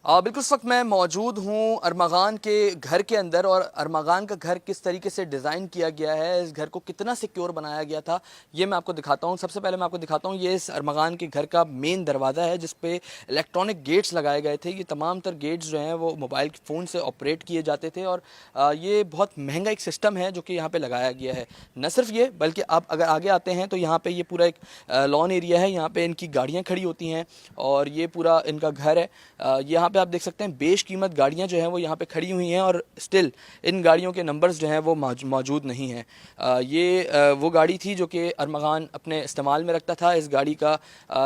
بالکل اس وقت میں موجود ہوں ارمغان کے گھر کے اندر، اور ارمغان کا گھر کس طریقے سے ڈیزائن کیا گیا ہے، اس گھر کو کتنا سیکیور بنایا گیا تھا، یہ میں آپ کو دکھاتا ہوں۔ سب سے پہلے میں آپ کو دکھاتا ہوں، یہ اس ارمغان کے گھر کا مین دروازہ ہے جس پہ الیکٹرانک گیٹس لگائے گئے تھے۔ یہ تمام تر گیٹس جو ہیں وہ موبائل فون سے آپریٹ کیے جاتے تھے، اور یہ بہت مہنگا ایک سسٹم ہے جو کہ یہاں پہ لگایا گیا ہے۔ نہ صرف یہ بلکہ آپ اگر آگے آتے ہیں تو یہاں پہ یہ پورا ایک لان ایریا ہے، یہاں پہ ان کی گاڑیاں کھڑی ہوتی ہیں، اور یہ پورا ان کا گھر ہے۔ یہاں پہ آپ دیکھ سکتے ہیں بیش قیمت گاڑیاں جو ہیں وہ یہاں پہ کھڑی ہوئی ہیں، اور سٹل ان گاڑیوں کے نمبرز جو ہیں وہ موجود نہیں ہیں۔ یہ وہ گاڑی تھی جو کہ ارمغان اپنے استعمال میں رکھتا تھا۔ اس گاڑی کا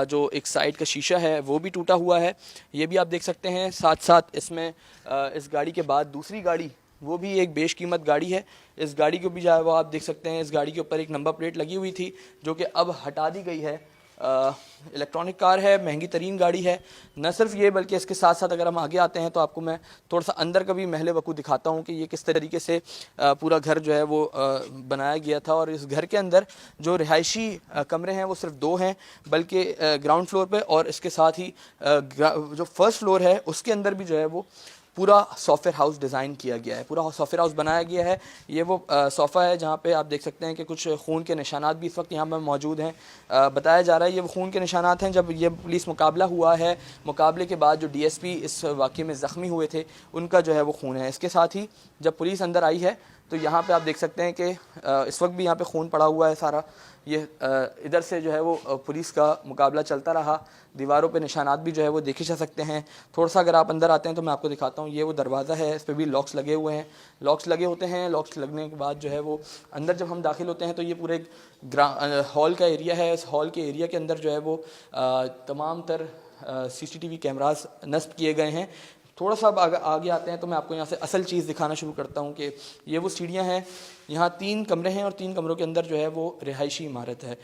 جو ایک سائیڈ کا شیشہ ہے وہ بھی ٹوٹا ہوا ہے، یہ بھی آپ دیکھ سکتے ہیں۔ ساتھ ساتھ اس میں اس گاڑی کے بعد دوسری گاڑی، وہ بھی ایک بیش قیمت گاڑی ہے۔ اس گاڑی کو بھی جو ہے وہ آپ دیکھ سکتے ہیں، اس گاڑی کے اوپر ایک نمبر پلیٹ لگی ہوئی تھی جو کہ اب ہٹا دی گئی ہے۔ الیکٹرانک کار ہے، مہنگی ترین گاڑی ہے۔ نہ صرف یہ بلکہ اس کے ساتھ ساتھ اگر ہم آگے آتے ہیں تو آپ کو میں تھوڑا سا اندر کا بھی محل وقوع دکھاتا ہوں کہ یہ کس طریقے سے پورا گھر جو ہے وہ بنایا گیا تھا۔ اور اس گھر کے اندر جو رہائشی کمرے ہیں وہ صرف 2 ہیں، بلکہ گراؤنڈ فلور پہ اور اس کے ساتھ ہی جو فرسٹ فلور ہے اس کے اندر بھی جو ہے وہ پورا سافٹ ویئر ہاؤس ڈیزائن کیا گیا ہے، پورا سافٹ ویئر ہاؤس بنایا گیا ہے۔ یہ وہ صوفہ ہے جہاں پہ آپ دیکھ سکتے ہیں کہ کچھ خون کے نشانات بھی اس وقت یہاں پہ موجود ہیں۔ بتایا جا رہا ہے یہ وہ خون کے نشانات ہیں جب یہ پولیس مقابلہ ہوا ہے، مقابلے کے بعد جو ڈی ایس پی اس واقعے میں زخمی ہوئے تھے ان کا جو ہے وہ خون ہے۔ اس کے ساتھ ہی جب پولیس اندر آئی ہے تو یہاں پہ آپ دیکھ سکتے ہیں کہ اس وقت بھی یہاں پہ خون پڑا ہوا ہے سارا۔ یہ ادھر سے جو ہے وہ پولیس کا مقابلہ چلتا رہا، دیواروں پہ نشانات بھی جو ہے وہ دیکھے جا سکتے ہیں۔ تھوڑا سا اگر آپ اندر آتے ہیں تو میں آپ کو دکھاتا ہوں، یہ وہ دروازہ ہے، اس پہ بھی لاکس لگے ہوئے ہیں، لاکس لگے ہوتے ہیں۔ لاکس لگنے کے بعد جو ہے وہ اندر جب ہم داخل ہوتے ہیں تو یہ پورے ہال کا ایریا ہے۔ اس ہال کے ایریا کے اندر جو ہے وہ تمام تر سی سی ٹی وی کیمراز نصب کیے گئے ہیں۔ تھوڑا سا اب آگے آتے ہیں تو میں آپ کو یہاں سے اصل چیز دکھانا شروع کرتا ہوں کہ یہ وہ سیڑھیاں ہیں، یہاں 3 کمرے ہیں اور 3 کمروں کے اندر جو ہے وہ رہائشی عمارت ہے۔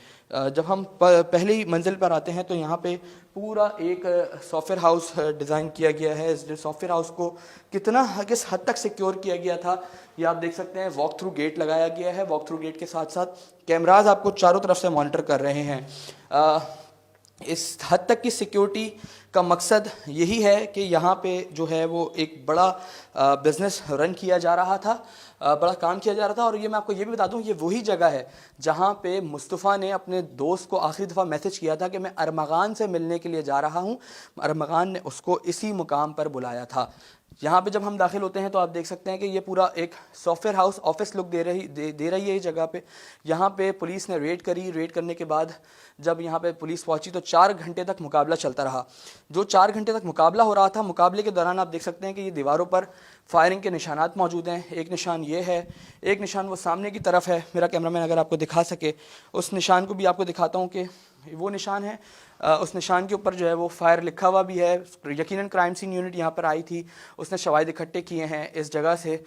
جب ہم پہلی منزل پر آتے ہیں تو یہاں پہ پورا ایک سافٹ ویئر ہاؤس ڈیزائن کیا گیا ہے۔ اس سافٹ ویئر ہاؤس کو کس حد تک سیکیور کیا گیا تھا یہ آپ دیکھ سکتے ہیں۔ واک تھرو گیٹ لگایا گیا ہے، واک تھرو گیٹ کے ساتھ ساتھ کیمراز آپ کو چاروں طرف سے مانیٹر کر رہے ہیں۔ اس حد تک کی سیکیورٹی کا مقصد یہی ہے کہ یہاں پہ جو ہے وہ ایک بڑا بزنس رن کیا جا رہا تھا، بڑا کام کیا جا رہا تھا۔ اور یہ میں آپ کو یہ بھی بتا دوں، یہ وہی جگہ ہے جہاں پہ مصطفیٰ نے اپنے دوست کو آخری دفعہ میسج کیا تھا کہ میں ارمغان سے ملنے کے لیے جا رہا ہوں۔ ارمغان نے اس کو اسی مقام پر بلایا تھا۔ یہاں پہ جب ہم داخل ہوتے ہیں تو آپ دیکھ سکتے ہیں کہ یہ پورا ایک سافٹ ویئر ہاؤس آفس لک دے رہی ہے اس جگہ پہ۔ یہاں پہ پولیس نے ریڈ کری، ریڈ کرنے کے بعد جب یہاں پہ پولیس پہنچی تو 4 گھنٹے تک مقابلہ چلتا رہا۔ جو 4 گھنٹے تک مقابلہ ہو رہا تھا، مقابلے کے دوران آپ دیکھ سکتے ہیں کہ یہ دیواروں پر فائرنگ کے نشانات موجود ہیں۔ ایک نشان یہ ہے، ایک نشان وہ سامنے کی طرف ہے، میرا کیمرہ مین اگر آپ کو دکھا سکے اس نشان کو بھی آپ کو دکھاتا ہوں کہ وہ نشان ہے۔ اس نشان کے اوپر جو ہے وہ فائر لکھا ہوا بھی ہے۔ یقیناً کرائم سین یونٹ یہاں پر آئی تھی، اس نے شواہد اکٹھے کیے ہیں اس جگہ سے۔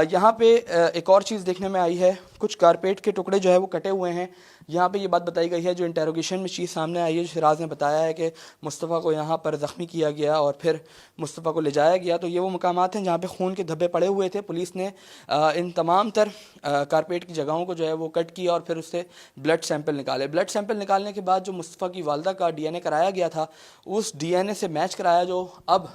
یہاں پہ ایک اور چیز دیکھنے میں آئی ہے، کچھ کارپیٹ کے ٹکڑے جو ہے وہ کٹے ہوئے ہیں۔ یہاں پہ یہ بات بتائی گئی ہے، جو انٹیروگیشن میں چیز سامنے آئی ہے، شراز نے بتایا ہے کہ مصطفیٰ کو یہاں پر زخمی کیا گیا اور پھر مصطفیٰ کو لے جایا گیا۔ تو یہ وہ مقامات ہیں جہاں پہ خون کے دھبے پڑے ہوئے تھے۔ پولیس نے ان تمام تر کارپیٹ کی جگہوں کو جو ہے وہ کٹ کیا اور پھر اس سے بلڈ سیمپل نکالے۔ بلڈ سیمپل نکالنے کے بعد جو مصطفیٰ کی والدہ کا ڈی این اے کرایا گیا تھا، اس ڈی این اے سے میچ کرایا، جو اب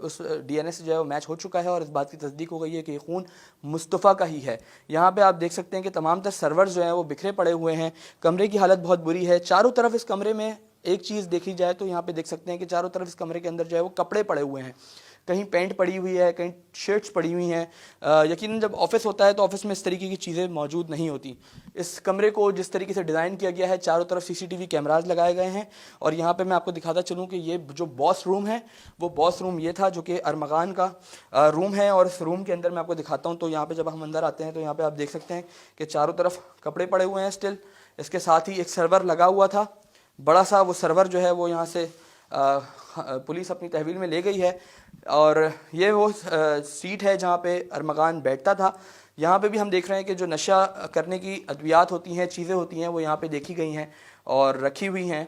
اس ڈی این اے سے جو ہے وہ میچ ہو چکا ہے، اور اس بات کی تصدیق ہو گئی ہے کہ یہ خون مصطفیٰ کا ہی ہے۔ یہاں پہ آپ دیکھ سکتے ہیں کہ تمام تر سرورز جو ہیں وہ بکھرے پڑے ہوئے ہیں۔ کمرے کی حالت بہت بری ہے۔ چاروں طرف اس کمرے میں ایک چیز دیکھی جائے تو یہاں پہ دیکھ سکتے ہیں کہ چاروں طرف اس کمرے کے اندر جو ہے وہ کپڑے پڑے ہوئے ہیں، کہیں پینٹ پڑی ہوئی ہے، کہیں شرٹس پڑی ہوئی ہیں۔ یقیناً جب آفس ہوتا ہے تو آفس میں اس طریقے کی چیزیں موجود نہیں ہوتی۔ اس کمرے کو جس طریقے سے ڈیزائن کیا گیا ہے، چاروں طرف سی سی ٹی وی کیمراز لگائے گئے ہیں۔ اور یہاں پہ میں آپ کو دکھاتا چلوں کہ یہ جو باس روم ہے، وہ باس روم یہ تھا جو کہ ارمغان کا روم ہے۔ اور اس روم کے اندر میں آپ کو دکھاتا ہوں تو یہاں پہ جب ہم اندر آتے ہیں تو یہاں پہ آپ دیکھ سکتے ہیں کہ چاروں طرف کپڑے پڑے ہوئے ہیں سٹل۔ اس کے ساتھ ہی ایک سرور لگا ہوا تھا، بڑا سا وہ سرور جو ہے وہ یہاں سے پولیس اپنی تحویل میں لے گئی ہے۔ اور یہ وہ سیٹ ہے جہاں پہ ارمغان بیٹھتا تھا۔ یہاں پہ بھی ہم دیکھ رہے ہیں کہ جو نشہ کرنے کی ادویات ہوتی ہیں، چیزیں ہوتی ہیں، وہ یہاں پہ دیکھی گئی ہیں اور رکھی ہوئی ہیں۔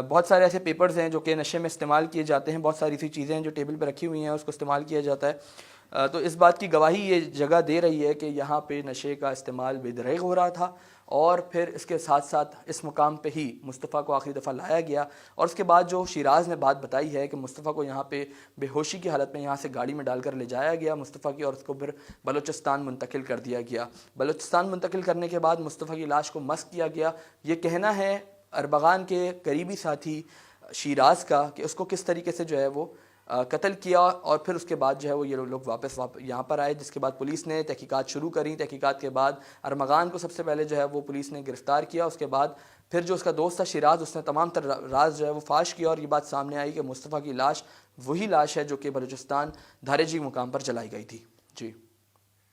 بہت سارے ایسے پیپرز ہیں جو کہ نشے میں استعمال کیے جاتے ہیں، بہت ساری ایسی چیزیں ہیں جو ٹیبل پہ رکھی ہوئی ہیں، اس کو استعمال کیا جاتا ہے۔ تو اس بات کی گواہی یہ جگہ دے رہی ہے کہ یہاں پہ نشے کا استعمال بے دریغ ہو رہا تھا، اور پھر اس کے ساتھ ساتھ اس مقام پہ ہی مصطفیٰ کو آخری دفعہ لایا گیا، اور اس کے بعد جو شیراز نے بات بتائی ہے کہ مصطفیٰ کو یہاں پہ بے ہوشی کی حالت میں یہاں سے گاڑی میں ڈال کر لے جایا گیا مصطفیٰ کی، اور اس کو پھر بلوچستان منتقل کر دیا گیا۔ بلوچستان منتقل کرنے کے بعد مصطفیٰ کی لاش کو مسح کیا گیا۔ یہ کہنا ہے ارمغان کے قریبی ساتھی شیراز کا کہ اس کو کس طریقے سے جو ہے وہ قتل کیا، اور پھر اس کے بعد جو ہے وہ یہ لوگ واپس یہاں پر آئے، جس کے بعد پولیس نے تحقیقات شروع کریں۔ تحقیقات کے بعد ارمغان کو سب سے پہلے جو ہے وہ پولیس نے گرفتار کیا، اس کے بعد پھر جو اس کا دوست تھا شیراز، اس نے تمام تر راز جو ہے وہ فاش کیا، اور یہ بات سامنے آئی کہ مصطفیٰ کی لاش وہی لاش ہے جو کہ بلوچستان دھارے جی مقام پر جلائی گئی تھی۔ جی